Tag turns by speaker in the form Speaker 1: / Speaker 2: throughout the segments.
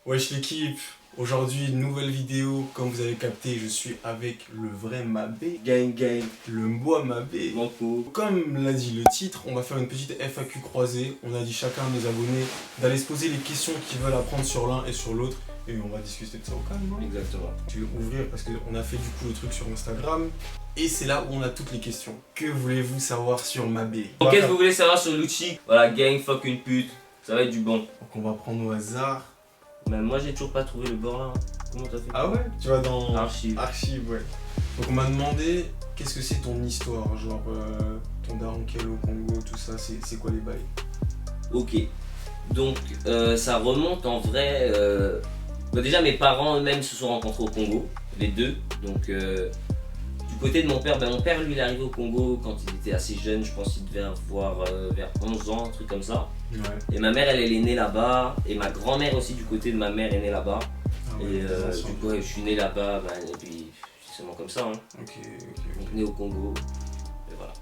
Speaker 1: Wesh l'équipe, aujourd'hui une nouvelle vidéo, comme vous avez capté, je suis avec le vrai Mabé,
Speaker 2: Gang gang,
Speaker 1: le Mboa Mabé.
Speaker 2: Manco.
Speaker 1: Comme l'a dit le titre, on va faire une petite FAQ croisée, on a dit chacun de nos abonnés d'aller se poser les questions qu'ils veulent apprendre sur l'un et sur l'autre, et on va discuter de ça au calme. Hein.
Speaker 2: Exactement.
Speaker 1: Je vais ouvrir parce qu'on a fait du coup le truc sur Instagram, et c'est là où on a toutes les questions. Que voulez-vous savoir sur Mabé?
Speaker 2: Qu'est-ce que vous voulez savoir sur Lucci? Voilà, gang, fuck une pute, ça va être du bon.
Speaker 1: Donc on va prendre au hasard.
Speaker 2: Mais moi j'ai toujours pas trouvé le bord là. Comment t'as fait?
Speaker 1: Ah ouais? Tu vas dans
Speaker 2: Archive.
Speaker 1: Archive, ouais. Donc on m'a demandé qu'est-ce que c'est ton histoire, genre ton daron qui est au Congo, tout ça, c'est quoi les bails?
Speaker 2: Ok. Donc ça remonte en vrai. Déjà mes parents eux-mêmes se sont rencontrés au Congo, les deux. Donc du côté de mon père, mon père lui il est arrivé au Congo quand il était assez jeune, je pense qu'il devait avoir vers 11 ans, un truc comme ça.
Speaker 1: Ouais.
Speaker 2: Et ma mère elle est née là-bas, et ma grand-mère aussi du côté de ma mère est née là-bas.
Speaker 1: Ah ouais,
Speaker 2: Et
Speaker 1: des anciens.
Speaker 2: du coup ouais, je suis né là-bas, et puis c'est seulement comme ça. Hein.
Speaker 1: Ok.
Speaker 2: Donc né au Congo, et voilà.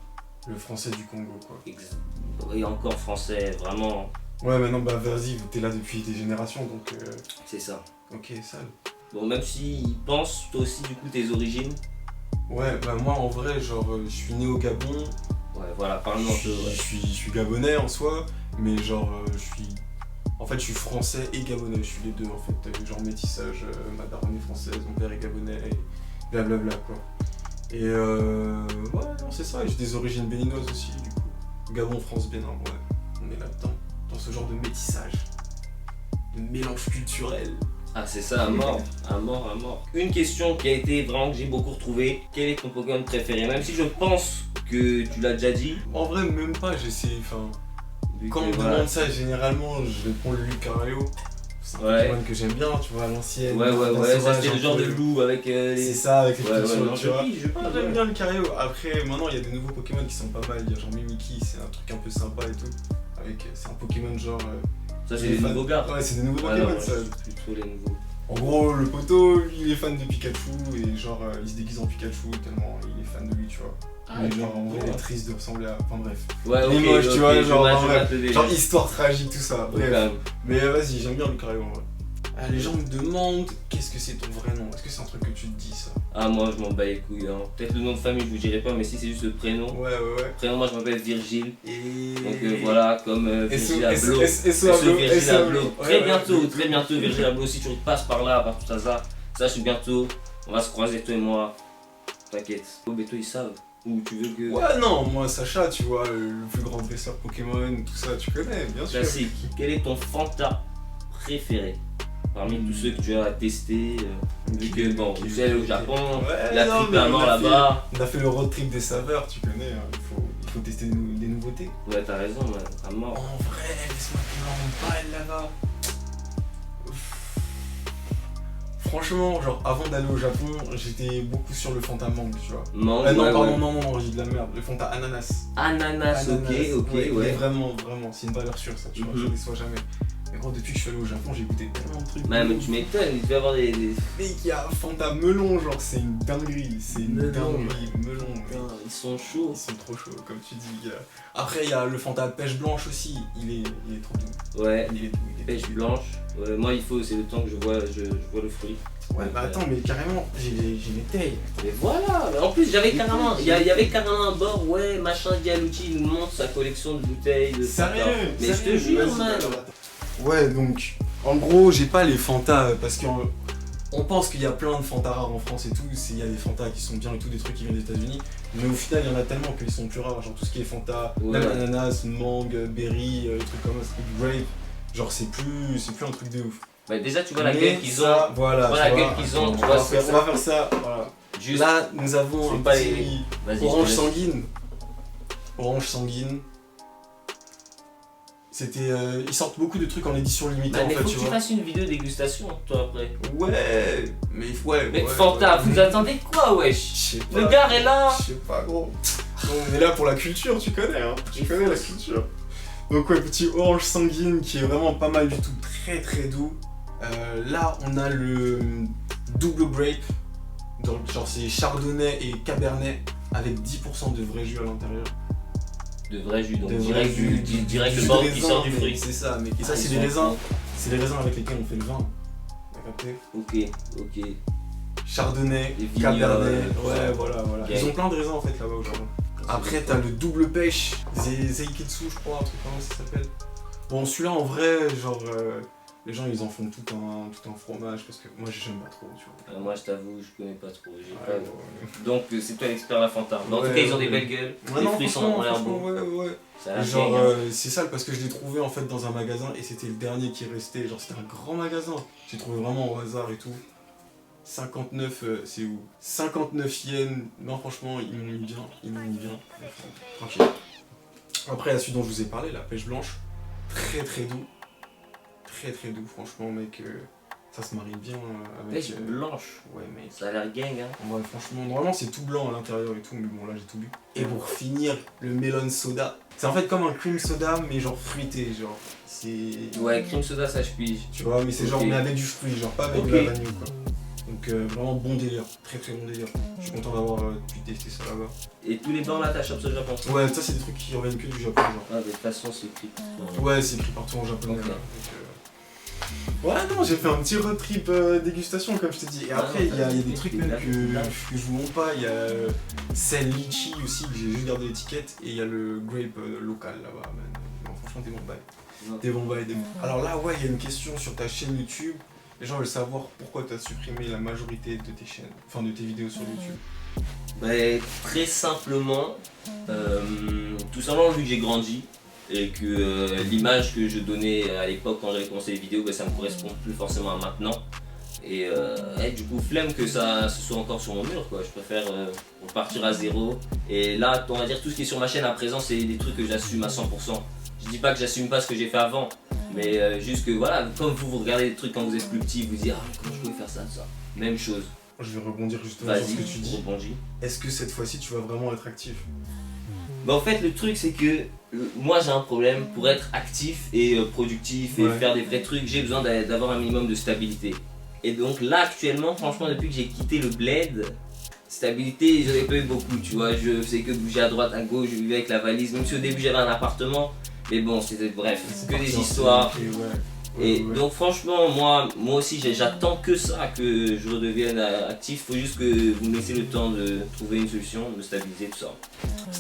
Speaker 1: Le français du Congo, quoi.
Speaker 2: Et encore français, vraiment,
Speaker 1: Ouais, maintenant, bah vas-y, t'es là depuis des générations, donc
Speaker 2: c'est ça.
Speaker 1: ok, sale.
Speaker 2: Bon, même s'ils pensent, toi aussi, du coup, tes origines.
Speaker 1: Ouais, bah moi, en vrai, genre, je suis né au Gabon,
Speaker 2: Ouais, voilà, parle-nous un peu. Ouais.
Speaker 1: je suis gabonais en soi, mais genre, En fait, je suis français et gabonais, je suis les deux, en fait, genre métissage, ma daronne est française, mon père est gabonais, et blablabla, quoi. Et ouais, non, c'est ça, j'ai des origines béninoises aussi, du coup. Gabon, France, Bénin, ouais, on est là-dedans, dans ce genre de métissage, de mélange culturel.
Speaker 2: Ah, c'est ça, à mort, à mort, à mort. Une question qui a été vraiment que j'ai beaucoup retrouvée. Quel est ton Pokémon préféré? Même si je pense que tu l'as déjà dit.
Speaker 1: En vrai, même pas, j'essaie, enfin,
Speaker 2: vu
Speaker 1: quand on
Speaker 2: que,
Speaker 1: me
Speaker 2: voilà.
Speaker 1: demande ça, généralement, je réponds le Lucario. C'est un
Speaker 2: Ouais.
Speaker 1: Pokémon que j'aime bien, tu vois, à l'ancienne.
Speaker 2: Ouais,
Speaker 1: la
Speaker 2: ça
Speaker 1: sauvage,
Speaker 2: c'était le
Speaker 1: un
Speaker 2: genre
Speaker 1: peu.
Speaker 2: de loup avec
Speaker 1: C'est
Speaker 2: les.
Speaker 1: ça, avec les
Speaker 2: Ouais,
Speaker 1: petites
Speaker 2: ouais,
Speaker 1: choses,
Speaker 2: non,
Speaker 1: tu vois.
Speaker 2: je pige,
Speaker 1: Ah, j'aime bien le Lucario. Après, maintenant, il y a des nouveaux Pokémon qui sont pas mal. Il y a genre Mimikyu, c'est un truc un peu sympa et tout. C'est un Pokémon genre.
Speaker 2: Ça, c'est
Speaker 1: il est
Speaker 2: des
Speaker 1: fan-
Speaker 2: nouveaux gars.
Speaker 1: Ouais, c'est des nouveaux
Speaker 2: Ouais,
Speaker 1: Pokémon,
Speaker 2: non,
Speaker 1: ça.
Speaker 2: je suis plus trop les nouveaux.
Speaker 1: En gros, le poteau, lui, il est fan de Pikachu et genre, il se déguise en Pikachu tellement il est fan de lui, tu vois.
Speaker 2: Ah,
Speaker 1: Mais genre, en
Speaker 2: ouais.
Speaker 1: vrai, il est triste de ressembler à. Enfin, bref.
Speaker 2: Ouais,
Speaker 1: Il est
Speaker 2: ok,
Speaker 1: moche, tu
Speaker 2: ok,
Speaker 1: vois,
Speaker 2: je
Speaker 1: genre,
Speaker 2: mate-
Speaker 1: en
Speaker 2: je
Speaker 1: vrai.
Speaker 2: mate le délire.
Speaker 1: Genre, histoire tragique, tout ça.
Speaker 2: Ouais,
Speaker 1: Bref.
Speaker 2: quand même.
Speaker 1: Mais vas-y, j'aime bien le Lucario en vrai. Les gens me demandent qu'est-ce que c'est ton vrai nom. Est-ce que c'est un truc que tu te dis ça?
Speaker 2: Ah, moi je m'en bats les couilles. Hein. Peut-être le nom de famille, je vous dirai pas, mais si c'est juste le prénom.
Speaker 1: Ouais.
Speaker 2: Prénom, moi je m'appelle Virgile.
Speaker 1: Et.
Speaker 2: Donc voilà, comme Virgile Abloh.
Speaker 1: SO
Speaker 2: Virgile Abloh.
Speaker 1: Ouais,
Speaker 2: Très
Speaker 1: ouais.
Speaker 2: bientôt, Virgile Abloh. Si tu passes par là, par tout ça, sache bientôt, on va se croiser toi et moi. T'inquiète. Oh, mais toi ils savent. Ou tu veux que.
Speaker 1: Ouais, non, moi, Sacha, tu vois, le plus grand dresseur Pokémon, tout ça, tu connais, bien sûr.
Speaker 2: Classique. Quel est ton Fanta préféré parmi tous ceux que tu as testés? Vu que bon,
Speaker 1: Ok,
Speaker 2: vous allez au
Speaker 1: ok.
Speaker 2: Japon,
Speaker 1: Ouais,
Speaker 2: il a
Speaker 1: non,
Speaker 2: pris
Speaker 1: mais
Speaker 2: un
Speaker 1: on
Speaker 2: an
Speaker 1: a
Speaker 2: là-bas.
Speaker 1: On a fait le road trip des saveurs, tu connais, hein, il faut tester des nouveautés.
Speaker 2: Ouais, t'as raison, man. À mort.
Speaker 1: En vrai, laisse-moi te en balle là-bas. Franchement, genre avant d'aller au Japon, j'étais beaucoup sur le Fanta mangue, tu vois.
Speaker 2: Mangue,
Speaker 1: Non,
Speaker 2: ouais,
Speaker 1: pardon,
Speaker 2: ouais.
Speaker 1: non, j'ai de la merde. Le Fanta ananas.
Speaker 2: Ananas, ok,
Speaker 1: il
Speaker 2: ouais.
Speaker 1: est vraiment, c'est une valeur sûre ça, tu vois, je
Speaker 2: Mhm.
Speaker 1: déçois jamais. Mais gros, depuis que je suis allé au Japon, j'ai goûté tellement de trucs.
Speaker 2: Ouais, mais tu m'étonnes, il devait y avoir des.
Speaker 1: Mec, il y a Fanta melon, genre c'est une dinguerie, c'est une
Speaker 2: Melon.
Speaker 1: dinguerie, melon.
Speaker 2: Putain, ils sont chauds.
Speaker 1: Ils sont trop chauds, comme tu dis, gars. Après, il y a le Fanta pêche blanche aussi, il est trop doux.
Speaker 2: Ouais,
Speaker 1: Il est doux, il est
Speaker 2: pêche
Speaker 1: doux.
Speaker 2: blanche. Ouais, moi, il faut, c'est le temps que je vois le fruit.
Speaker 1: Ouais, bah attends, mais carrément, j'ai les tailles.
Speaker 2: Mais voilà, mais en plus, j'avais carrément. Il y avait carrément un bord, ouais, machin, Galucci, il nous montre sa collection de bouteilles. De Fanta.
Speaker 1: Sérieux?
Speaker 2: Mais je te
Speaker 1: Sérieux,
Speaker 2: jure,
Speaker 1: vas-y,
Speaker 2: man.
Speaker 1: alors, attends. Ouais, donc, en gros, j'ai pas les Fanta parce qu'on pense qu'il y a plein de Fanta rares en France et tout. Il y a des Fanta qui sont bien et tout, des trucs qui viennent des États-Unis. Mais au final, il y en a tellement qu'ils sont plus rares. Genre tout ce qui est Fanta,
Speaker 2: Ouais.
Speaker 1: même ananas, mangue, berry, trucs comme ça, grape. Genre, c'est plus un truc de ouf.
Speaker 2: Bah, déjà, tu vois la
Speaker 1: Mais
Speaker 2: gueule qu'ils
Speaker 1: ça,
Speaker 2: ont.
Speaker 1: Voilà,
Speaker 2: Tu vois la
Speaker 1: tu
Speaker 2: gueule qu'ils ont,
Speaker 1: attends,
Speaker 2: tu
Speaker 1: on
Speaker 2: vois,
Speaker 1: va
Speaker 2: c'est
Speaker 1: faire ça. Voilà.
Speaker 2: Juste.
Speaker 1: Là, nous avons
Speaker 2: c'est
Speaker 1: un
Speaker 2: pas
Speaker 1: petit
Speaker 2: Vas-y, je te
Speaker 1: orange
Speaker 2: laisse.
Speaker 1: sanguine. Orange sanguine. C'était. Ils sortent beaucoup de trucs en édition limitée
Speaker 2: Bah,
Speaker 1: en
Speaker 2: mais
Speaker 1: fait,
Speaker 2: faut que
Speaker 1: tu
Speaker 2: tu
Speaker 1: vois.
Speaker 2: fasses une vidéo dégustation, toi, après.
Speaker 1: Ouais, mais ouais.
Speaker 2: Mais
Speaker 1: ouais,
Speaker 2: Fanta,
Speaker 1: ouais.
Speaker 2: vous attendez quoi, wesh?
Speaker 1: Je sais pas.
Speaker 2: Le gars est là.
Speaker 1: Je sais pas, gros. Bon, on est là pour la culture, tu connais, hein. Tu connais la culture. Donc, ouais, petit orange sanguine qui est vraiment pas mal du tout. Très très doux. Là, on a le double grape. Donc, genre, c'est chardonnay et cabernet avec 10% de vrai jus à l'intérieur.
Speaker 2: De vrai jus, donc
Speaker 1: De
Speaker 2: direct,
Speaker 1: vrai jus,
Speaker 2: direct
Speaker 1: jus
Speaker 2: le
Speaker 1: de
Speaker 2: bord qui
Speaker 1: raisin,
Speaker 2: sort du
Speaker 1: mais
Speaker 2: fruit.
Speaker 1: C'est ça, mais
Speaker 2: Ah,
Speaker 1: ça,
Speaker 2: ils
Speaker 1: c'est
Speaker 2: sont
Speaker 1: les raisins.
Speaker 2: cons.
Speaker 1: C'est les raisins avec lesquels on fait le vin. t'as capté?
Speaker 2: Ok.
Speaker 1: Chardonnay,
Speaker 2: Les vignobles,
Speaker 1: Cabernet,
Speaker 2: ouais.
Speaker 1: ouais, voilà.
Speaker 2: Ok.
Speaker 1: Ils ont plein de raisins en fait là-bas au Japon. Après, t'as le double pêche, Zeiketsu, je crois, un truc comme ça s'appelle. Bon, celui-là en vrai, genre, les gens ils en font tout un fromage parce que moi j'aime pas trop, tu vois.
Speaker 2: Moi je t'avoue, je connais pas trop.
Speaker 1: Ouais.
Speaker 2: Donc c'est toi l'expert à la Fanta. Mais en tout
Speaker 1: Ouais,
Speaker 2: cas, ils ont des
Speaker 1: ouais.
Speaker 2: belles gueules.
Speaker 1: Ouais,
Speaker 2: Les
Speaker 1: non,
Speaker 2: fruits
Speaker 1: franchement,
Speaker 2: ont l'air beaux.
Speaker 1: ouais.
Speaker 2: Ça a l'air
Speaker 1: Genre,
Speaker 2: bien, hein.
Speaker 1: c'est ça parce que je l'ai trouvé en fait dans un magasin et c'était le dernier qui restait. Genre, c'était un grand magasin. J'ai trouvé vraiment au hasard et tout. 59, c'est où? 59 yens. Non, franchement, ils m'ont mis bien. Tranquille. Après, celui dont je vous ai parlé, la pêche blanche, très doux. Très doux, franchement, mec. Ça se marie bien avec.
Speaker 2: Pêche blanche.
Speaker 1: Ouais, mec.
Speaker 2: Ça a l'air gang, hein.
Speaker 1: Ouais, franchement, normalement c'est tout blanc à l'intérieur et tout, mais bon, là j'ai tout bu. Et pour finir, le melon soda. C'est en fait comme un cream soda, mais genre fruité, genre. C'est.
Speaker 2: Ouais, cream soda, ça je pige.
Speaker 1: Tu vois, mais c'est genre,
Speaker 2: Ok.
Speaker 1: mais avec du fruit, genre pas avec
Speaker 2: Ok.
Speaker 1: de la vanille quoi. Donc vraiment bon délire, très bon délire. Je suis content d'avoir pu tester ça là-bas.
Speaker 2: Et tous les blancs là, t'achètes au Japon.
Speaker 1: Ouais, ça c'est des trucs qui reviennent que du Japon, genre.
Speaker 2: Ah, de toute façon, c'est écrit.
Speaker 1: Ouais, c'est écrit partout en japonais.
Speaker 2: Ok.
Speaker 1: Là, donc, ouais, non, j'ai fait un petit road trip dégustation, comme je t'ai dit. Et après, il y a des trucs même que je vous montre pas. Il y a sel litchi aussi, que j'ai juste gardé l'étiquette. Et il y a le grape local là-bas, man. Non, franchement, des bons bails. Alors là, ouais, il y a une question sur ta chaîne YouTube. Les gens veulent savoir pourquoi tu as supprimé la majorité de tes chaînes, enfin de tes vidéos sur YouTube.
Speaker 2: Bah, très simplement, tout simplement vu que j'ai grandi et que l'image que je donnais à l'époque quand j'avais commencé les vidéos, bah, ça me correspond plus forcément à maintenant. Et du coup, flemme que ça se soit encore sur mon mur, quoi. Je préfère repartir à zéro. Et là, on va dire tout ce qui est sur ma chaîne à présent, c'est des trucs que j'assume à 100%. Je dis pas que j'assume pas ce que j'ai fait avant, mais juste que voilà, comme vous regardez des trucs quand vous êtes plus petit, vous dites ah comment je pouvais faire ça, ça. Même chose.
Speaker 1: Je vais rebondir justement sur ce
Speaker 2: Vas-y,
Speaker 1: que tu dis.
Speaker 2: rebondis.
Speaker 1: Est-ce que cette fois-ci tu vas vraiment être actif?
Speaker 2: Bah en fait le truc c'est que moi j'ai un problème pour être actif et productif et
Speaker 1: Ouais.
Speaker 2: faire des vrais trucs, j'ai besoin d'avoir un minimum de stabilité. Et donc là actuellement franchement depuis que j'ai quitté le bled, stabilité j'en ai pas eu beaucoup, tu vois, je faisais que bouger à droite à gauche, je vivais avec la valise, même si au début j'avais un appartement, mais bon c'était bref, c'est que des histoires. Et donc franchement moi aussi j'attends que ça, que je redevienne actif, faut juste que vous me laissiez le temps de trouver une solution, de me stabiliser tout ça.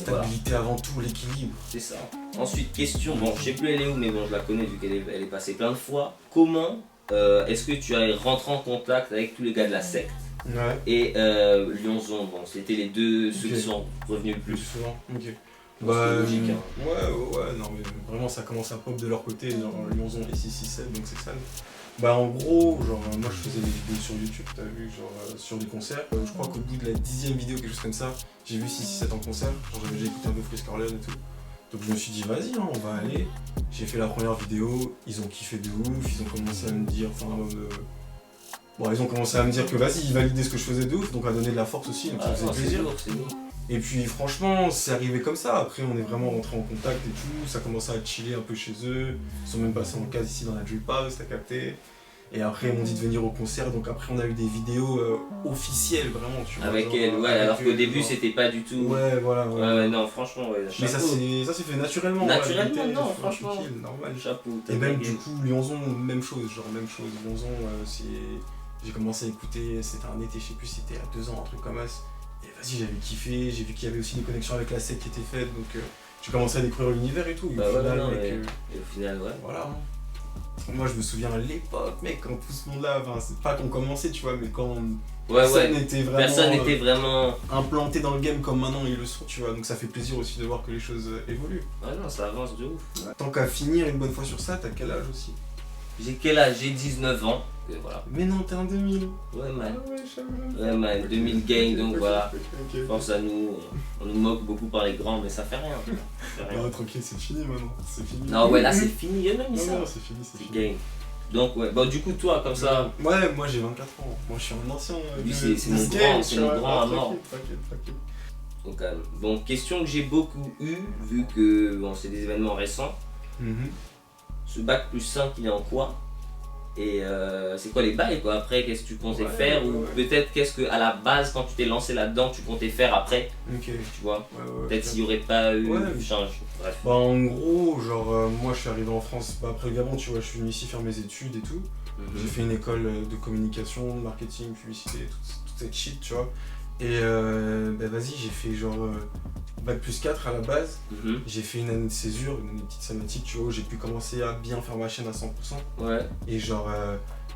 Speaker 2: Voilà.
Speaker 1: Stabilité avant tout, l'équilibre.
Speaker 2: C'est ça. Ensuite, question, bon, je sais plus elle est où, mais bon, je la connais vu qu'elle est passée plein de fois. Comment est-ce que tu es rentré en contact avec tous les gars de la secte
Speaker 1: Ouais.
Speaker 2: et Lyonzon? Bon, c'était les deux, ceux
Speaker 1: Ok.
Speaker 2: qui sont revenus le
Speaker 1: Plus
Speaker 2: plus.
Speaker 1: souvent. Ok.
Speaker 2: Bon, c'est logique, hein.
Speaker 1: Ouais, non mais vraiment ça commence à pop de leur côté, genre Lyonzon et 667 donc c'est ça. Bah en gros, genre moi je faisais des vidéos sur YouTube, t'as vu, genre sur des concerts. Je crois qu'au bout de la 10e vidéo, quelque chose comme ça, j'ai vu 667 en concert, genre j'ai écouté un peu Frisk Orleans et tout. Donc je me suis dit vas-y, hein, on va aller. J'ai fait la première vidéo, ils ont kiffé de ouf, ils ont commencé à me dire, bon ils ont commencé à me dire que vas-y, ils validaient ce que je faisais de ouf, donc à donner de la force aussi, donc ça
Speaker 2: Ah,
Speaker 1: faisait
Speaker 2: non, c'est
Speaker 1: plaisir.
Speaker 2: lourd, c'est lourd.
Speaker 1: Et puis franchement, c'est arrivé comme ça. Après, on est vraiment rentré en contact et tout. Ça commençait à chiller un peu chez eux. Ils sont même passés en case ici dans la Drip House, t'as capté. Et après, ils m'ont dit de venir au concert. Donc après, on a eu des vidéos officielles, vraiment. Tu vois,
Speaker 2: Avec
Speaker 1: genre,
Speaker 2: elle, ouais,
Speaker 1: avec
Speaker 2: alors qu'au
Speaker 1: eux,
Speaker 2: début
Speaker 1: genre.
Speaker 2: c'était pas du tout.
Speaker 1: Ouais, voilà.
Speaker 2: Ouais, non, franchement, ouais.
Speaker 1: Mais ça
Speaker 2: Chapeau.
Speaker 1: s'est fait naturellement.
Speaker 2: Naturellement,
Speaker 1: ouais,
Speaker 2: non,
Speaker 1: tranquille,
Speaker 2: franchement.
Speaker 1: normal.
Speaker 2: Chapeau.
Speaker 1: Et même du coup, Lyonzon, même chose. Lyonzon, j'ai commencé à écouter, c'était un été, je sais plus, c'était à 2 ans, un truc comme ça. Et vas-y, j'avais kiffé, j'ai vu qu'il y avait aussi des connexions avec la secte qui étaient faites, donc j'ai commencé à découvrir l'univers et tout. Et
Speaker 2: Bah
Speaker 1: au
Speaker 2: ouais,
Speaker 1: final,
Speaker 2: non,
Speaker 1: mec,
Speaker 2: et au final, ouais.
Speaker 1: voilà. Moi, je me souviens à l'époque, mec, quand tout ce monde-là, enfin, c'est pas qu'on commençait, tu vois, mais quand personne n'était vraiment,
Speaker 2: Personne n'était vraiment.
Speaker 1: implanté dans le game comme maintenant ils le sont, tu vois. Donc ça fait plaisir aussi de voir que les choses évoluent.
Speaker 2: Ouais, non, ça avance de ouf.
Speaker 1: Tant qu'à finir une bonne fois sur ça, t'as quel âge aussi?
Speaker 2: J'ai quel âge? J'ai 19 ans. Et voilà.
Speaker 1: Mais non, t'es en 2000.
Speaker 2: Ouais, man.
Speaker 1: Ah ouais, je savais.
Speaker 2: Ouais, man. 2000 gang, donc voilà.
Speaker 1: Ok.
Speaker 2: Pense à nous. On nous moque beaucoup par les grands, mais ça fait rien. Ça fait rien.
Speaker 1: Non, tranquille, c'est fini maintenant. C'est fini.
Speaker 2: Non, ouais, là c'est fini. Il y a même mis ça.
Speaker 1: Non, c'est fini, c'est
Speaker 2: C'est
Speaker 1: fini.
Speaker 2: gang. Donc, ouais. Bon, du coup, toi, comme ça.
Speaker 1: Ouais, moi j'ai 24 ans. Moi je suis un ancien.
Speaker 2: Lui,
Speaker 1: de-
Speaker 2: c'est
Speaker 1: de
Speaker 2: mon
Speaker 1: ce
Speaker 2: grand,
Speaker 1: game,
Speaker 2: c'est
Speaker 1: tu
Speaker 2: mon
Speaker 1: vois.
Speaker 2: grand à
Speaker 1: Tranquille,
Speaker 2: mort.
Speaker 1: tranquille.
Speaker 2: Donc, bon, question que j'ai beaucoup eu, vu que bon, c'est des événements récents.
Speaker 1: Mhm.
Speaker 2: Ce bac plus 5, il est en quoi? Et c'est quoi les bails quoi après, qu'est-ce que tu comptais
Speaker 1: Ouais,
Speaker 2: faire ou
Speaker 1: ouais.
Speaker 2: peut-être qu'est-ce que à la base quand tu t'es lancé là-dedans tu comptais faire après,
Speaker 1: Ok.
Speaker 2: tu vois.
Speaker 1: Ouais,
Speaker 2: Peut-être s'il n'y aurait pas eu
Speaker 1: Ouais.
Speaker 2: change. Bref.
Speaker 1: Bah en gros, genre moi je suis arrivé en France, bah, après le Gabon tu vois, je suis venu ici faire mes études et tout. J'ai fait une école de communication, de marketing, publicité, toute cette shit tu vois. Et bah vas-y, j'ai fait genre bac+4 à la base. J'ai fait une année de césure, une année de petite somatique tu vois, où j'ai pu commencer à bien faire ma chaîne à 100%.
Speaker 2: Ouais.
Speaker 1: Et genre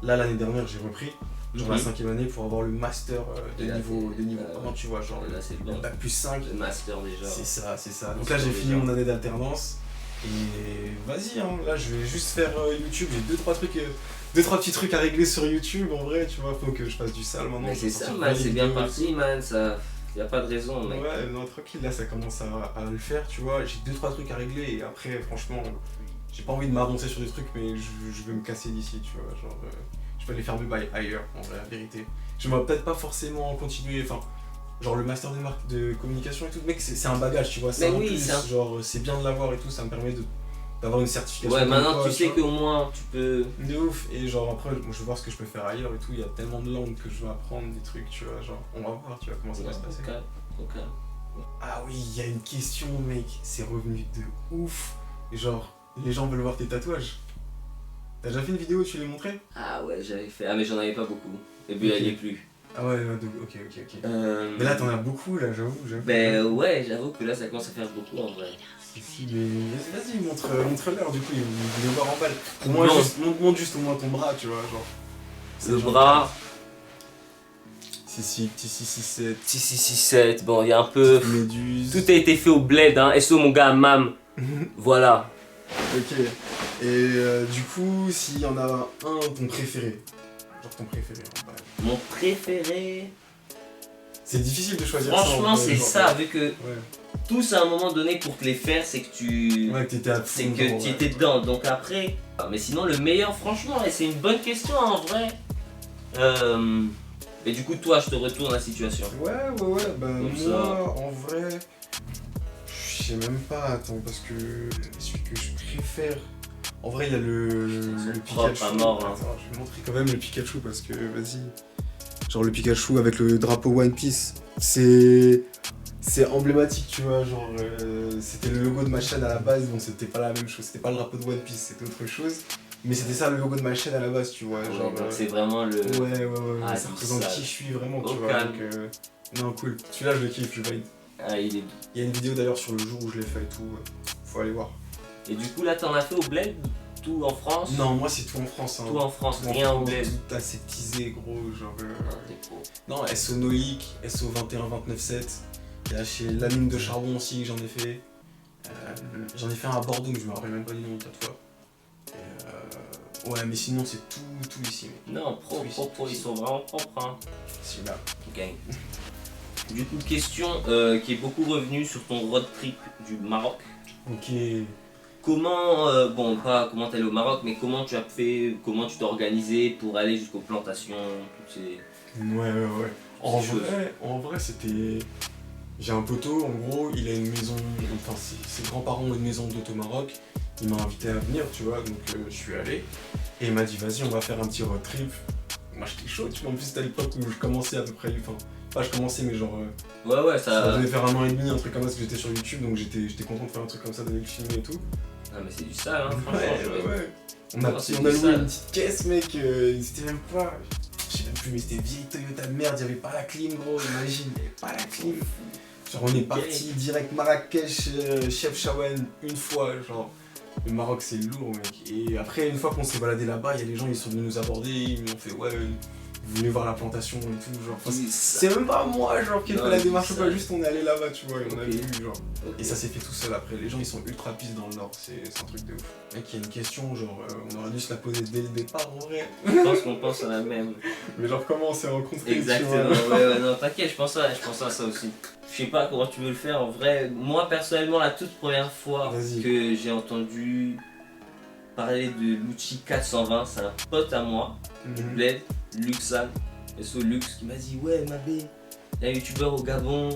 Speaker 1: là l'année dernière j'ai repris, genre la 5e année pour avoir le master des
Speaker 2: Et là,
Speaker 1: niveaux
Speaker 2: ouais.
Speaker 1: 1 tu vois, genre
Speaker 2: Là c'est
Speaker 1: le
Speaker 2: bon.
Speaker 1: bac+5.
Speaker 2: Le master déjà.
Speaker 1: C'est ça. Donc là j'ai fini mon année d'alternance et vas-y hein, là je vais juste faire YouTube, j'ai 2-3 trucs, 2-3 petits trucs à régler sur YouTube en vrai, tu vois, faut que je fasse du sale maintenant.
Speaker 2: Mais
Speaker 1: je
Speaker 2: c'est
Speaker 1: vais
Speaker 2: ça
Speaker 1: sortir
Speaker 2: man,
Speaker 1: plein de
Speaker 2: c'est bien
Speaker 1: vidéos et
Speaker 2: parti man, ça. Y a pas de raison
Speaker 1: tout.
Speaker 2: mec.
Speaker 1: Ouais, non tranquille, là ça commence à le faire, tu vois, j'ai 2-3 trucs à régler et après franchement, j'ai pas envie de m'avancer sur des trucs mais je vais me casser d'ici, tu vois, genre je vais aller faire mes bails ailleurs en vrai, la vérité. Je vais peut-être pas forcément continuer, enfin. Genre le master de communication et tout, mec c'est un bagage tu vois, c'est
Speaker 2: Mais
Speaker 1: un
Speaker 2: oui,
Speaker 1: plus, genre c'est bien de l'avoir et tout, ça me permet d'avoir une certification.
Speaker 2: Ouais, maintenant
Speaker 1: quoi,
Speaker 2: tu sais
Speaker 1: vois.
Speaker 2: qu'au moins tu peux.
Speaker 1: De ouf, et genre après je vais voir ce que je peux faire ailleurs et tout, il y a tellement de langues que je veux apprendre, des trucs tu vois, genre on va voir tu vois comment ça va se passer.
Speaker 2: Ok.
Speaker 1: Ah oui, il y a une question mec, c'est revenu de ouf, et genre les gens veulent voir tes tatouages. T'as déjà fait une vidéo où tu les montrais?
Speaker 2: Ah ouais, j'avais fait. Ah mais j'en avais pas beaucoup. Et puis
Speaker 1: Ok.
Speaker 2: elle y est plus.
Speaker 1: Ah ouais, ok. Mais là t'en as beaucoup là, j'avoue.
Speaker 2: Ben ouais, j'avoue que là ça commence à faire beaucoup en vrai.
Speaker 1: Si, mais vas-y, montre-leur du coup, ils voulaient voir en balle. Au moins,
Speaker 2: Non.
Speaker 1: montre juste au moins ton bras, tu vois, genre.
Speaker 2: Le bras.
Speaker 1: Si, petit 667.
Speaker 2: 6667, bon, il y a un peu.
Speaker 1: Méduse.
Speaker 2: Tout a été fait au bled, hein. SO mon gars, mam. Voilà.
Speaker 1: Ok. Et du coup, s'il y en a un, ton préféré. Genre ton préféré en balle.
Speaker 2: Mon préféré.
Speaker 1: C'est difficile de choisir
Speaker 2: Franchement,
Speaker 1: ça.
Speaker 2: c'est ça, vu que
Speaker 1: Ouais.
Speaker 2: tous à un moment donné pour te les faire, c'est que tu.
Speaker 1: Ouais, que t'étais à fond
Speaker 2: C'est que
Speaker 1: dedans,
Speaker 2: tu
Speaker 1: ouais.
Speaker 2: étais dedans. Donc après. Mais sinon, le meilleur, franchement, et c'est une bonne question en vrai. Et du coup, toi, je te retourne la situation.
Speaker 1: Ouais, bah
Speaker 2: Comme
Speaker 1: moi,
Speaker 2: ça.
Speaker 1: en vrai, je sais même pas, attends, parce que celui que je préfère, en vrai, il y a le
Speaker 2: propres
Speaker 1: Pikachu.
Speaker 2: à mort, hein.
Speaker 1: Attends, je vais montrer quand même le Pikachu, parce que, vas-y, genre le Pikachu avec le drapeau One Piece, c'est emblématique, tu vois, genre, c'était le logo de ma chaîne à la base, donc c'était pas la même chose, c'était pas le drapeau de One Piece, c'était autre chose, mais c'était ça le logo de ma chaîne à la base, tu vois, genre...
Speaker 2: Donc c'est vraiment le.
Speaker 1: Ouais,
Speaker 2: Ah,
Speaker 1: ça
Speaker 2: du
Speaker 1: représente
Speaker 2: sale.
Speaker 1: qui je suis vraiment, tu
Speaker 2: Au
Speaker 1: vois.
Speaker 2: calme.
Speaker 1: Donc, non, cool. Celui-là, je le kiffe, je valide.
Speaker 2: Ah, il est.
Speaker 1: Il y a une vidéo d'ailleurs sur le jour où je l'ai fait et tout. Faut aller voir.
Speaker 2: Et du coup, là, t'en as fait au bled? Tout en France?
Speaker 1: Non, moi, c'est tout en France. Hein.
Speaker 2: Tout en France,
Speaker 1: Tout en
Speaker 2: rien au
Speaker 1: France,
Speaker 2: bled.
Speaker 1: Tout aseptisé, gros. Genre.
Speaker 2: Ah, t'es pro.
Speaker 1: Non, SO Noïc, SO 21297. Il y a chez La Mine de Charbon aussi que j'en ai fait. J'en ai fait un à Bordeaux, mais je me rappelle même pas du nom cette fois. Et ouais, mais sinon, c'est tout ici. Mec.
Speaker 2: Non, pro, ils sont vraiment propres, hein.
Speaker 1: C'est là.
Speaker 2: Gang. Du coup, question qui est beaucoup revenue sur ton road trip du Maroc.
Speaker 1: Ok.
Speaker 2: Comment, bon, pas comment t'es allé au Maroc, mais comment tu as fait, comment tu t'es organisé pour aller jusqu'aux plantations, toutes ces.
Speaker 1: Ouais.
Speaker 2: Ces
Speaker 1: En vrai, c'était. J'ai un poteau, en gros, il a une maison. Enfin, ses grands-parents ont une maison d'auto Maroc. Il m'a invité à venir, tu vois, donc je suis allé. Et il m'a dit, vas-y, on va faire un petit road trip. Moi, j'étais chaud, tu vois. En plus, c'était à l'époque où je commençais à peu près. Enfin, pas je commençais, mais genre.
Speaker 2: Ouais,
Speaker 1: Ça
Speaker 2: ça.
Speaker 1: devait faire 1 an et demi, un truc comme ça, parce que j'étais sur YouTube, donc j'étais content de faire un truc comme ça, d'aller le filmer et tout.
Speaker 2: Ah, mais c'est du sale, hein, franchement.
Speaker 1: Ouais. On a
Speaker 2: Non, c'est
Speaker 1: loué
Speaker 2: du sale.
Speaker 1: une petite caisse, mec. C'était même pas. Je sais même plus, mais c'était vieille Toyota de merde, y'avait pas la clim, gros, imagine, y'avait pas la clim. Genre, on est parti direct Marrakech, Chef Chaouane, une fois, genre. Le Maroc, c'est lourd, mec. Et après, une fois qu'on s'est baladé là-bas, il y a des gens, ils sont venus nous aborder, ils m'ont fait, ouais, vous venez voir la plantation et tout, genre. Enfin, c'est même pas moi, genre, qui ai
Speaker 2: Non,
Speaker 1: fait la
Speaker 2: c'est
Speaker 1: démarche,
Speaker 2: ça.
Speaker 1: pas juste, on est allé là-bas, tu vois, et on a
Speaker 2: Ok.
Speaker 1: vu, genre.
Speaker 2: Ok.
Speaker 1: Et ça s'est fait tout seul après. Les gens ils sont ultra pistes dans le nord, c'est un truc de ouf. Mec, il y a une question, genre, on aurait dû se la poser dès le départ en vrai.
Speaker 2: Je pense qu'on pense à la même.
Speaker 1: Mais genre, comment on s'est rencontrés
Speaker 2: Exactement,
Speaker 1: tu vois.
Speaker 2: ouais, non, t'inquiète, je pense à ça aussi. Je sais pas comment tu veux le faire en vrai. Moi, personnellement, la toute première fois
Speaker 1: Vas-y.
Speaker 2: que j'ai entendu parler de l'outil 420, c'est un pote à moi,
Speaker 1: Mhm.
Speaker 2: Bled, Luxan, SO Lux, qui m'a dit ouais, Mabé, il y a un youtubeur au Gabon,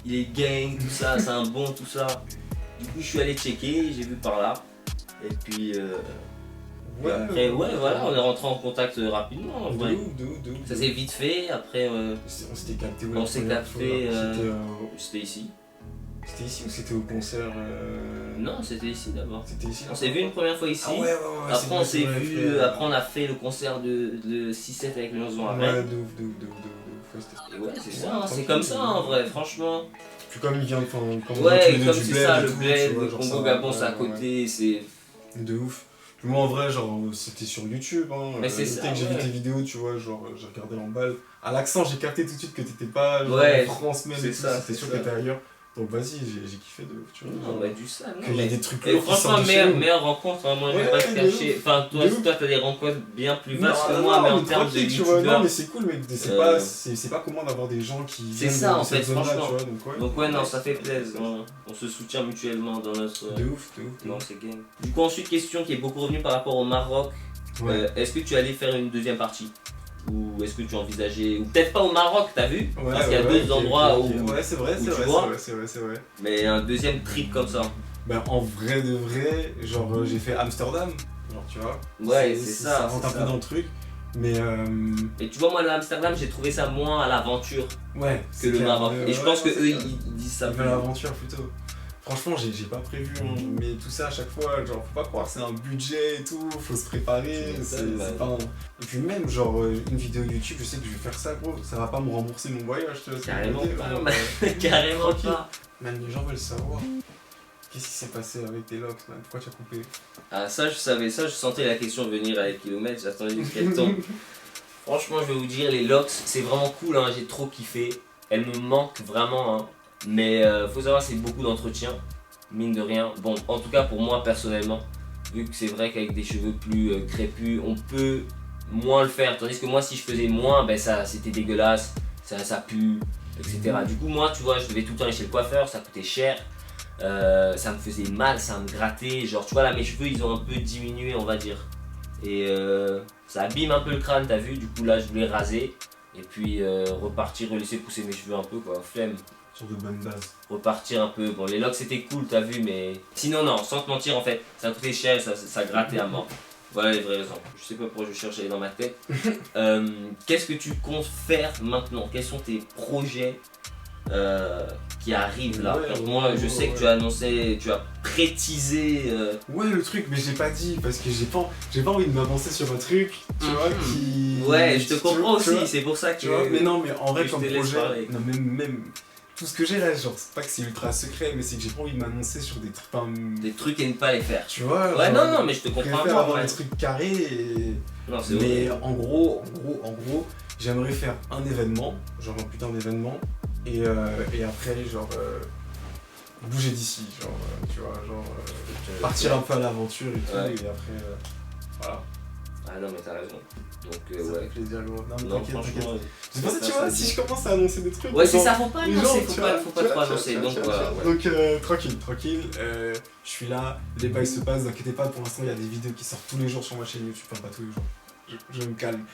Speaker 2: il est gang, tout ça, c'est un bon, tout ça. Du coup, je suis allé checker, j'ai vu par là. Et puis
Speaker 1: Ouais,
Speaker 2: Après, ouais, voilà, on est rentré en contact rapidement. En
Speaker 1: De
Speaker 2: vrai.
Speaker 1: ouf, de ouf, de ouf.
Speaker 2: Ça s'est vite fait, après
Speaker 1: On s'était capté, ouais,
Speaker 2: on
Speaker 1: la
Speaker 2: s'est
Speaker 1: première
Speaker 2: capté.
Speaker 1: fois.
Speaker 2: C'était ici.
Speaker 1: C'était ici ou c'était au concert
Speaker 2: Non, c'était ici d'abord.
Speaker 1: C'était ici.
Speaker 2: On s'est vu une première fois ici.
Speaker 1: Ah ouais, ouais, ouais.
Speaker 2: Après, on s'est vu.
Speaker 1: frère.
Speaker 2: Après, on a fait le concert de 6-7 avec le 11 ans après.
Speaker 1: Ouais, de ouf, de ouf, de ouf, de ouf. Ouais, c'était-
Speaker 2: Et ouais, c'est
Speaker 1: Ouais,
Speaker 2: ça, hein, c'est
Speaker 1: tranquille,
Speaker 2: comme ça en vrai, franchement.
Speaker 1: Puis comme il vient, enfin, comme on
Speaker 2: Ouais,
Speaker 1: vient tous les deux
Speaker 2: comme
Speaker 1: du
Speaker 2: c'est
Speaker 1: bled
Speaker 2: ça,
Speaker 1: et
Speaker 2: le
Speaker 1: tout,
Speaker 2: bled,
Speaker 1: tu vois,
Speaker 2: le
Speaker 1: genre
Speaker 2: Congo
Speaker 1: ça,
Speaker 2: Gabon,
Speaker 1: ouais,
Speaker 2: c'est à
Speaker 1: ouais,
Speaker 2: côté, c'est.
Speaker 1: De ouf. Puis moi en vrai, genre c'était sur YouTube. Hein.
Speaker 2: Mais c'est
Speaker 1: Dès
Speaker 2: ça,
Speaker 1: que j'ai vu
Speaker 2: ouais.
Speaker 1: tes vidéos, tu vois, genre j'ai regardé en balle. À l'accent, j'ai capté tout de suite que t'étais pas genre,
Speaker 2: Ouais,
Speaker 1: en France même
Speaker 2: c'est
Speaker 1: et tout,
Speaker 2: ça,
Speaker 1: c'était
Speaker 2: c'est
Speaker 1: sûr
Speaker 2: ça.
Speaker 1: que t'étais ailleurs. Donc vas-y, j'ai kiffé de ouf, tu vois.
Speaker 2: Non, bah du ça, non.
Speaker 1: Qu'il y a
Speaker 2: Mais...
Speaker 1: des trucs
Speaker 2: Et
Speaker 1: lourds qui
Speaker 2: franchement,
Speaker 1: sortent de chez nous.
Speaker 2: meilleure rencontre, hein, moi je vais
Speaker 1: Ouais,
Speaker 2: pas te
Speaker 1: de
Speaker 2: cacher. Enfin, toi,
Speaker 1: De ouf.
Speaker 2: t'as des rencontres bien plus
Speaker 1: Non,
Speaker 2: vastes que
Speaker 1: non,
Speaker 2: moi,
Speaker 1: non,
Speaker 2: mais en
Speaker 1: mais
Speaker 2: termes de
Speaker 1: tranquille, tu vois, non
Speaker 2: youtubeurs.
Speaker 1: mais c'est cool, mais c'est
Speaker 2: Euh,
Speaker 1: c'est pas commun d'avoir des gens qui
Speaker 2: C'est
Speaker 1: viennent
Speaker 2: ça,
Speaker 1: de
Speaker 2: en
Speaker 1: cette
Speaker 2: fait,
Speaker 1: zone-là,
Speaker 2: franchement.
Speaker 1: tu vois, donc ouais.
Speaker 2: Donc ouais, non, ça fait plaisir. On se soutient mutuellement dans notre.
Speaker 1: De ouf, de ouf.
Speaker 2: Dans ces games. Du coup, ensuite, question qui est beaucoup revenue par rapport au Maroc.
Speaker 1: Ouais.
Speaker 2: Est-ce que tu allais faire une deuxième partie? Ou est-ce que tu envisageais. Ou peut-être pas au Maroc, t'as vu?
Speaker 1: Ouais,
Speaker 2: Parce qu'il y a
Speaker 1: ouais,
Speaker 2: d'autres
Speaker 1: ok,
Speaker 2: endroits
Speaker 1: ok, ok.
Speaker 2: où.
Speaker 1: Ouais, c'est vrai,
Speaker 2: où
Speaker 1: c'est
Speaker 2: tu
Speaker 1: vrai,
Speaker 2: vois.
Speaker 1: c'est vrai, c'est vrai, c'est vrai.
Speaker 2: Mais un deuxième trip comme ça.
Speaker 1: Ben en vrai de vrai, genre j'ai fait Amsterdam, genre tu vois.
Speaker 2: Ouais, c'est ça.
Speaker 1: Ça rentre un
Speaker 2: c'est
Speaker 1: peu
Speaker 2: ça.
Speaker 1: dans le truc, mais
Speaker 2: Et tu vois, moi, l'Amsterdam, j'ai trouvé ça moins à l'aventure
Speaker 1: ouais.
Speaker 2: que
Speaker 1: c'est
Speaker 2: le
Speaker 1: clair,
Speaker 2: Maroc.
Speaker 1: ouais,
Speaker 2: Et je
Speaker 1: ouais,
Speaker 2: pense que
Speaker 1: c'est
Speaker 2: eux,
Speaker 1: clair.
Speaker 2: ils disent ça
Speaker 1: Ils
Speaker 2: plus.
Speaker 1: veulent l'aventure plutôt. Franchement, j'ai pas prévu, hein, mais tout ça à chaque fois, genre faut pas croire, c'est un budget et tout, faut se préparer,
Speaker 2: Tu
Speaker 1: c'est
Speaker 2: m'étonnes, bah.
Speaker 1: pas un... Et puis même, genre une vidéo YouTube, je sais que je vais faire ça, gros, ça va pas me rembourser mon voyage, tu vois. ce que je veux
Speaker 2: Carrément
Speaker 1: dire,
Speaker 2: pas,
Speaker 1: genre,
Speaker 2: man. Carrément
Speaker 1: tranquille.
Speaker 2: pas.
Speaker 1: Man, les gens veulent savoir. Qu'est-ce qui s'est passé avec tes locks, man? Pourquoi tu as coupé?
Speaker 2: Ah, ça, je savais ça, je sentais la question venir à des kilomètres, j'attendais juste qu'elle tombe. Franchement, je vais vous dire, les locks, c'est vraiment cool, hein, j'ai trop kiffé. Elles me manquent vraiment, hein. Mais faut savoir, c'est beaucoup d'entretien, mine de rien. Bon, en tout cas pour moi personnellement, vu que c'est vrai qu'avec des cheveux plus crépus, on peut moins le faire. Tandis que moi, si je faisais moins, ben ça, c'était dégueulasse, ça pue, etc. Du coup, moi, tu vois, je devais tout le temps aller chez le coiffeur, ça coûtait cher. Ça me faisait mal, ça me grattait. Genre, tu vois, là, mes cheveux, ils ont un peu diminué, on va dire. Et ça abîme un peu le crâne, t'as vu. Du coup, là, je voulais raser. Et puis repartir, laisser pousser mes cheveux un peu, quoi. Flemme.
Speaker 1: Sur de bonnes bases.
Speaker 2: Repartir un peu. Bon, les locks, c'était cool, t'as vu, mais. Sinon, non, sans te mentir, en fait, ça coûtait cher, ça grattait à mort. Voilà les vraies raisons. Je sais pas pourquoi je cherche à aller dans ma tête. Qu'est-ce que tu comptes faire maintenant? Quels sont tes projets qui arrivent là?
Speaker 1: Ouais,
Speaker 2: Moi,
Speaker 1: ouais,
Speaker 2: je sais
Speaker 1: ouais.
Speaker 2: que tu as annoncé, tu as précisé.
Speaker 1: Ouais, le truc, mais j'ai pas dit parce que j'ai pas envie de m'avancer sur un truc, tu vois, qui.
Speaker 2: Ouais, je te
Speaker 1: tu
Speaker 2: comprends
Speaker 1: vois, tu
Speaker 2: aussi,
Speaker 1: vois,
Speaker 2: c'est pour ça que.
Speaker 1: Tu vois, mais non, mais en vrai,
Speaker 2: que je
Speaker 1: comme
Speaker 2: te laisse
Speaker 1: projet.
Speaker 2: parler.
Speaker 1: Non, même tout ce que j'ai là, genre, c'est pas que c'est ultra secret, mais c'est que j'ai pas envie de m'annoncer sur des trucs. Enfin,
Speaker 2: Des trucs et ne pas les faire.
Speaker 1: tu vois.
Speaker 2: Ouais,
Speaker 1: genre,
Speaker 2: non, mais je te
Speaker 1: je
Speaker 2: comprends
Speaker 1: préfère
Speaker 2: pas.
Speaker 1: avoir
Speaker 2: Ouais.
Speaker 1: des trucs carrés et.
Speaker 2: Non, c'est
Speaker 1: Mais
Speaker 2: vrai.
Speaker 1: en gros, j'aimerais faire un événement, genre un putain d'événement, et après, genre, bouger d'ici, genre, tu vois, genre, partir un peu à l'aventure et tout,
Speaker 2: Ouais.
Speaker 1: et après, voilà.
Speaker 2: Ah non, mais t'as raison. Donc,
Speaker 1: Ça
Speaker 2: ouais.
Speaker 1: fait plaisir, gros. Non, mais
Speaker 2: Non,
Speaker 1: t'inquiète,
Speaker 2: franchement.
Speaker 1: t'inquiète. C'est pour ça,
Speaker 2: ça,
Speaker 1: tu vois,
Speaker 2: ça
Speaker 1: si
Speaker 2: dit.
Speaker 1: je commence à annoncer des trucs.
Speaker 2: Ouais, c'est
Speaker 1: genre,
Speaker 2: ça, faut pas
Speaker 1: les
Speaker 2: annoncer,
Speaker 1: gens,
Speaker 2: faut
Speaker 1: tu
Speaker 2: pas,
Speaker 1: vois,
Speaker 2: faut pas
Speaker 1: tu
Speaker 2: trop
Speaker 1: vois,
Speaker 2: annoncer.
Speaker 1: tu vois,
Speaker 2: Donc,
Speaker 1: tu vois,
Speaker 2: voilà.
Speaker 1: tu vois.
Speaker 2: Ouais.
Speaker 1: Donc, tranquille. Je suis là, les bails se passent, n'inquiétez pas, pour l'instant, il y a des vidéos qui sortent tous les jours sur ma chaîne YouTube, enfin, pas tous les jours. Je me calme.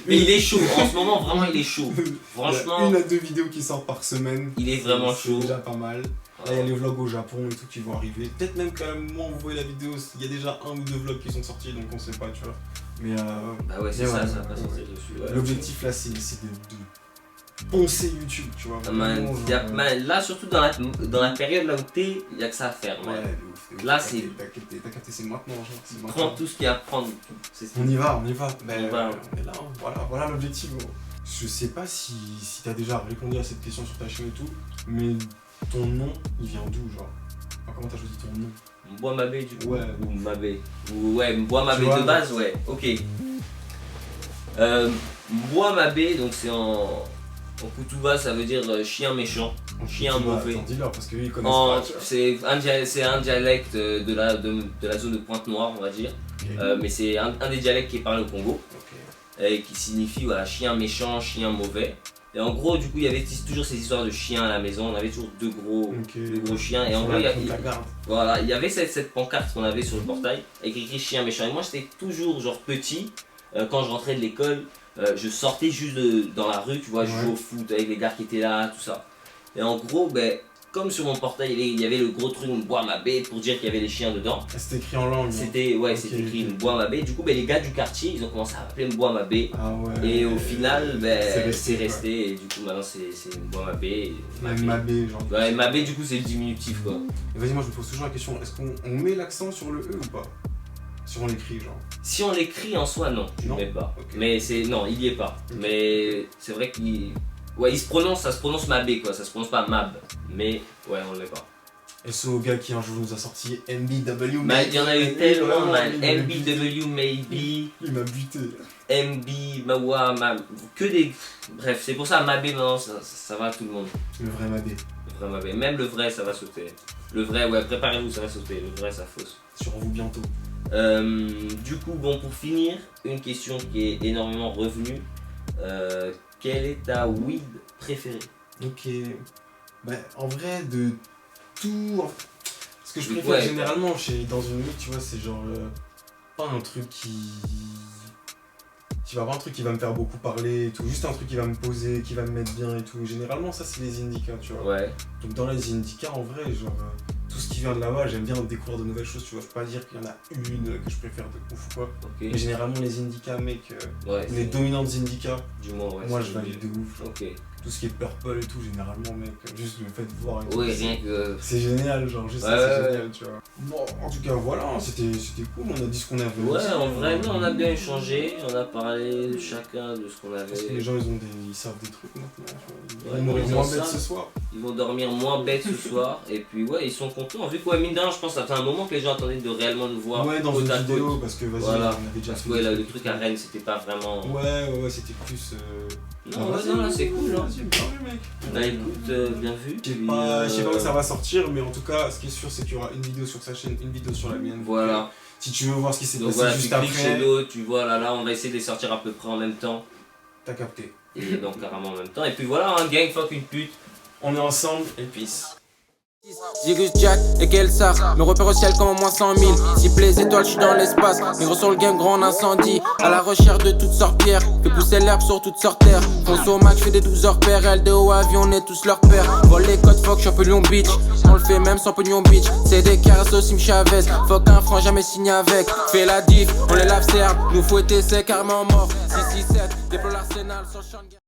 Speaker 2: Mais il est chaud, en ce moment, vraiment, il est chaud.
Speaker 1: Il y a
Speaker 2: Franchement,
Speaker 1: 1 à 2 vidéos qui sortent par semaine.
Speaker 2: il est vraiment
Speaker 1: C'est
Speaker 2: chaud.
Speaker 1: déjà pas mal. Là, il y a les vlogs au Japon et tout qui vont arriver. Peut-être même qu'à moi, vous voyez la vidéo, il y a déjà 1 ou 2 vlogs qui sont sortis, donc on sait pas, tu vois. Mais
Speaker 2: Bah ouais, c'est
Speaker 1: Mais
Speaker 2: ça,
Speaker 1: ouais,
Speaker 2: ça va pas
Speaker 1: ouais,
Speaker 2: sortir dessus. Ouais.
Speaker 1: l'objectif là, c'est de poncer YouTube, tu vois.
Speaker 2: Ah, man,
Speaker 1: Vraiment,
Speaker 2: y a-
Speaker 1: genre,
Speaker 2: man, là, surtout dans la période là où t'es, il y a que ça à faire.
Speaker 1: Ouais,
Speaker 2: Man.
Speaker 1: de ouf, de ouf.
Speaker 2: Là,
Speaker 1: T'as capté, c'est maintenant, genre. C'est
Speaker 2: Prends
Speaker 1: maintenant.
Speaker 2: tout ce qu'il y a à prendre. C'est
Speaker 1: On y va. Ben,
Speaker 2: On va.
Speaker 1: on est là, hein. Voilà l'objectif, gros. Je sais pas si t'as déjà répondu à cette question sur ta chaîne et tout, mais ton nom, il vient d'où, genre? Enfin, comment t'as choisi ton nom?
Speaker 2: Bois Mabé du coup.
Speaker 1: Ouais.
Speaker 2: Ou Mabé. Ou ouais, Bois Mabé
Speaker 1: vois,
Speaker 2: de base, ouais. Ok. Bois Mabé, donc c'est en Kutuba, ça veut dire chien méchant. Chien mauvais.
Speaker 1: Dis-leur parce qu'eux ils connaissent pas, tu vois.
Speaker 2: C'est un dialecte de la zone de Pointe-Noire, on va dire.
Speaker 1: Ok.
Speaker 2: Mais c'est un des dialectes qui est parlé au Congo.
Speaker 1: Ok.
Speaker 2: Et qui signifie voilà, chien méchant, chien mauvais. Et en gros, du coup, il y avait toujours ces histoires de chiens à la maison. On avait toujours deux gros chiens. Et en gros, voilà, il y avait cette pancarte qu'on avait sur le portail avec écrit chien méchant. Et moi, j'étais toujours genre petit. Quand je rentrais de l'école, je sortais juste dans la rue, tu vois, je jouais au foot avec les gars qui étaient là, tout ça. Et en gros, ben, comme sur mon portail, il y avait le gros truc Mbouamabé pour dire qu'il y avait les chiens dedans.
Speaker 1: C'était écrit en langue.
Speaker 2: C'était c'était écrit Mbouamabé. Du coup, les gars du quartier, ils ont commencé à appeler Mbouamabé.
Speaker 1: Ah ouais.
Speaker 2: Et au final, c'est resté.
Speaker 1: quoi.
Speaker 2: Et du coup, maintenant, c'est Mbouamabé.
Speaker 1: Mabé, genre.
Speaker 2: Ouais, Mabé, du coup, c'est le diminutif, quoi.
Speaker 1: Et vas-y, moi, je me pose toujours la question, est-ce qu'on met l'accent sur le E ou pas? Si on l'écrit, genre.
Speaker 2: Si on l'écrit en soi, non, tu ne mets pas.
Speaker 1: Okay.
Speaker 2: Mais non, il y est pas. Okay. Mais c'est vrai qu'il ça se prononce Mabé, quoi. Ça se prononce pas Mab. Mais ouais, on ne l'est pas.
Speaker 1: Et ce gars qui un jour nous a sorti MBW.
Speaker 2: Il y en a eu tellement, man. MBW, Maybe.
Speaker 1: Il m'a buté.
Speaker 2: MB, Mawa, que des. Bref, c'est pour ça, Mabé, maintenant, ça va à tout le monde.
Speaker 1: Le vrai Mabé.
Speaker 2: Le vrai Mabé. Même le vrai, ça va sauter. Le vrai, ouais, préparez-vous, ça va sauter. Le vrai, ça fausse.
Speaker 1: Sur vous bientôt.
Speaker 2: Du coup, bon, pour finir, une question qui est énormément revenue. Quelle est ta weed préférée?
Speaker 1: Ok. Bah, en vrai, de tout. Ce que je préfère généralement dans une weed, tu vois, c'est genre. Pas un truc qui. Tu vas avoir un truc qui va me faire beaucoup parler et tout. Juste un truc qui va me poser, qui va me mettre bien et tout. Généralement, ça, c'est les indicas, tu vois.
Speaker 2: Ouais.
Speaker 1: Donc, dans les indicas, en vrai, genre. Tout ce qui vient de là-bas, j'aime bien découvrir de nouvelles choses, tu vois. Je peux pas dire qu'il y en a une que je préfère de ouf ou quoi.
Speaker 2: Okay.
Speaker 1: Mais généralement, les indicas, mec. Les dominantes indicas.
Speaker 2: Du moins, ouais.
Speaker 1: Moi, je valide de ouf. Genre.
Speaker 2: Ok.
Speaker 1: Tout ce qui est purple et tout, généralement, mec, juste le fait de voir et tout.
Speaker 2: Oui, rien que.
Speaker 1: C'est génial, genre, juste ça, c'est génial, tu vois. Bon, en tout cas, voilà, c'était cool, on a dit ce qu'on avait.
Speaker 2: Ouais, en vrai, non, on a bien échangé, on a parlé chacun de ce qu'on avait.
Speaker 1: Parce que les gens, ils savent des trucs maintenant, tu vois. Ils
Speaker 2: vont
Speaker 1: mourir moins bêtes ce soir.
Speaker 2: Ils vont dormir moins bêtes ce soir, et puis ouais, ils sont contents. Vu que, mine de rien, je pense que ça fait un moment que les gens attendaient de réellement nous voir.
Speaker 1: Ouais, dans une vidéo, parce que, vas-y,
Speaker 2: voilà.
Speaker 1: on avait déjà
Speaker 2: fait. Parce que le truc à Rennes, c'était pas vraiment.
Speaker 1: Ouais, c'était plus.
Speaker 2: Non, là, c'est cool, hein.
Speaker 1: Vas-y, bien vu, mec.
Speaker 2: Bah écoute, bien vu.
Speaker 1: Je sais pas où ça va sortir, mais en tout cas, ce qui est sûr, c'est qu'il y aura une vidéo sur sa chaîne, une vidéo sur la mienne.
Speaker 2: Voilà.
Speaker 1: Donc, si tu veux voir ce qui s'est passé
Speaker 2: voilà,
Speaker 1: juste
Speaker 2: tu cliques
Speaker 1: après.
Speaker 2: chez l'autre, tu vois, là, on va essayer de les sortir à peu près en même temps.
Speaker 1: T'as capté.
Speaker 2: Et donc, carrément en même temps. Et puis voilà, un gang, fuck une pute.
Speaker 1: On est ensemble
Speaker 2: et peace.
Speaker 3: Jigus Jack et Kelsar, me repère au ciel comme au moins 100 000. Cible les étoiles, je suis dans l'espace. Négro sur le game, grand incendie. À la recherche de toutes sortes pierres. Fais pousser l'herbe sur toutes sortes terres. Fonce au max, fais des 12 heures paires. LDO avion, on est tous leurs pères. Vole les codes, fuck, Champollion Beach. On le fait même sans pognon bitch. C'est des caresses au Sim Chavez. Fuck un franc, jamais signé avec. Fais la diff, on les lave certes. Nous fouetter, c'est carrément mort. 667, déploie l'arsenal sans champ de guerre.